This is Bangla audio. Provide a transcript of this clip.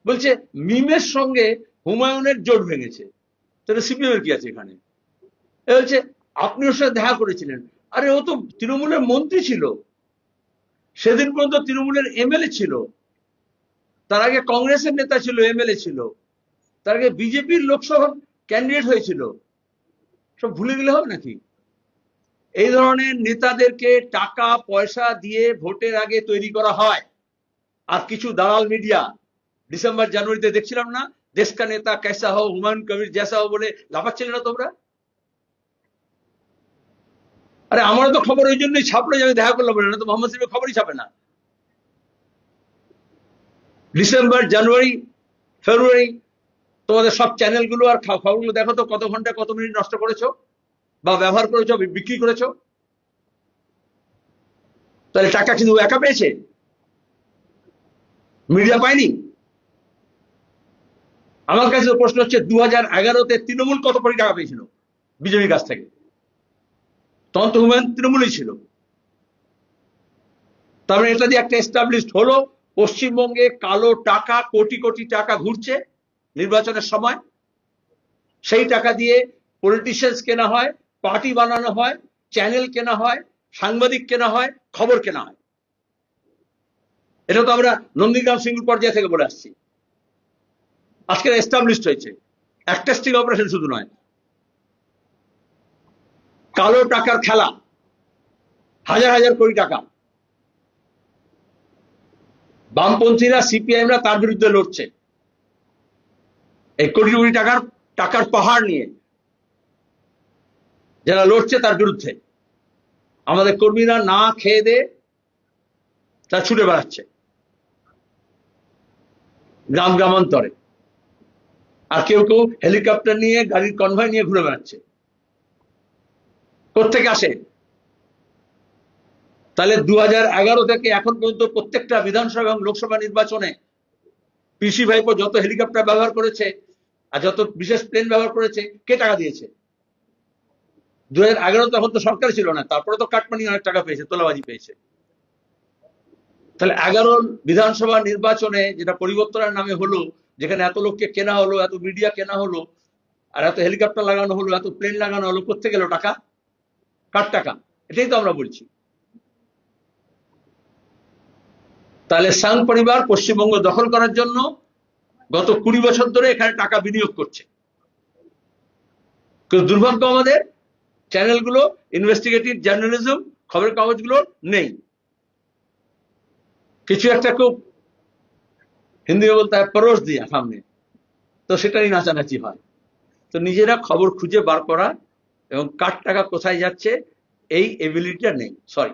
বলছে মিমের সঙ্গে হুমায়ুনের জোট ভেঙেছে। তাহলে সিপিএম এর কি আছে এখানে? এ বলছে আপনি ওর সাথে দেখা করেছিলেন। আরে ও তো তৃণমূলের মন্ত্রী ছিল, সেদিন পর্যন্ত তৃণমূলের এমএলএ ছিল, তার আগে কংগ্রেসের নেতা ছিল, এমএলএ ছিল, তার আগে বিজেপির লোকসভা ক্যান্ডিডেট হয়েছিল। সব ভুলে গেলে হবে নাকি? এই ধরনের নেতাদেরকে টাকা পয়সা দিয়ে ভোটের আগে তৈরি করা হয়। আর কিছু দালাল মিডিয়া ডিসেম্বর জানুয়ারিতে দেখছিলাম না, দেশ কা নেতা कैसा हो, হুমায়ুন কবির जैसा हो বলে লাফাচ্ছিল না তোমরা? আরে আমারও তো খবর ওই জন্যই ছাপলো যে আমি দেখা করলাম বলে, না তো মোহাম্মদ সিমের খবরই ছাপে না। ডিসেম্বর জানুয়ারি ফেব্রুয়ারি তোমাদের সব চ্যানেলগুলো আর খবরগুলো দেখো তো, কত ঘন্টা কত মিনিট নষ্ট করেছো বা ব্যবহার করেছো, বিক্রি করেছো। তাহলে টাকা কিন্তু একা পেয়েছে, মিডিয়া পায়নি। আমার কাছে প্রশ্ন হচ্ছে 2011-তে তৃণমূল কত কোটি টাকা পেয়েছিল বিজেপির কাছ থেকে? তখন তো হুমায়ুন তৃণমূলই ছিল। তারপরে এটা দিয়ে একটা এস্টাবলিশড হলো পশ্চিমবঙ্গে কালো টাকা কোটি কোটি টাকা ঘুরছে নির্বাচনের সময়। সেই টাকা দিয়ে পলিটিশিয়ানস কেনা হয়, পার্টি বানানো হয়, চ্যানেল কেনা হয়, সাংবাদিক কেনা হয়, খবর কেনা হয়। এটা তো আমরা নন্দীগ্রাম সিঙ্গুর পর্যায়ে থেকে বলে আসছি, আজকে এস্টাবলিশড হয়েছে। একটা স্টিং অপারেশন শুধু নয়, কালো টাকার খেলা, হাজার হাজার কোটি টাকা। বামপন্থীরা সিপিআইএমরা তার বিরুদ্ধে লড়ছে, এই কোটি কোটি টাকার পাহাড় নিয়ে যারা লড়ছে তার বিরুদ্ধে। আমাদের কর্মীরা না খেয়ে দে তা ছুটে বেড়াচ্ছে গ্রাম গ্রামান্তরে, আর কেউ কেউ হেলিকপ্টার নিয়ে গাড়ির কনভয় নিয়ে ঘুরে বেড়াচ্ছে। কোত্থেকে আসে? তাহলে 2011 থেকে এখন পর্যন্ত প্রত্যেকটা বিধানসভা এবং লোকসভা নির্বাচনে পিসি ভাইপো যত হেলিকপ্টার ব্যবহার করেছে আর যত বিশেষ প্লেন ব্যবহার করেছে, কে টাকা দিয়েছে? 2011 তখন তো সরকার ছিল না, তারপরে তো কাটমানি অনেক টাকা পেয়েছে, তোলাবাজি পেয়েছে। তাহলে 11 বিধানসভা নির্বাচনে যেটা পরিবর্তনের নামে হলো, যেখানে এত লোককে কেনা হলো, এত মিডিয়া কেনা হলো, আর এত হেলিকপ্টার লাগানো হলো, এত প্লেন লাগানো হলো, কোত্থেকে গেল টাকা? কার টাকা? এটাই তো আমরা বলছি। তাহলে সাং পরিবার পশ্চিমবঙ্গ দখল করার জন্য গত 20 বছর ধরে এখানে টাকা বিনিয়োগ করছে। কিন্তু দুর্ভাগ্য আমাদের চ্যানেলগুলো, ইনভেস্টিগেটিভ জার্নালিজম, খবরের কাগজগুলো নেই। কিছু একটা খুব হিন্দি বলতে হয় পরোশ দিয়া সামনে, তো সেটাই নাচানাচি হয়। তো নিজেরা খবর খুঁজে বার করা এবং কার টাকা কোথায় যাচ্ছে এই এবিলিটিটা নেই। সরি।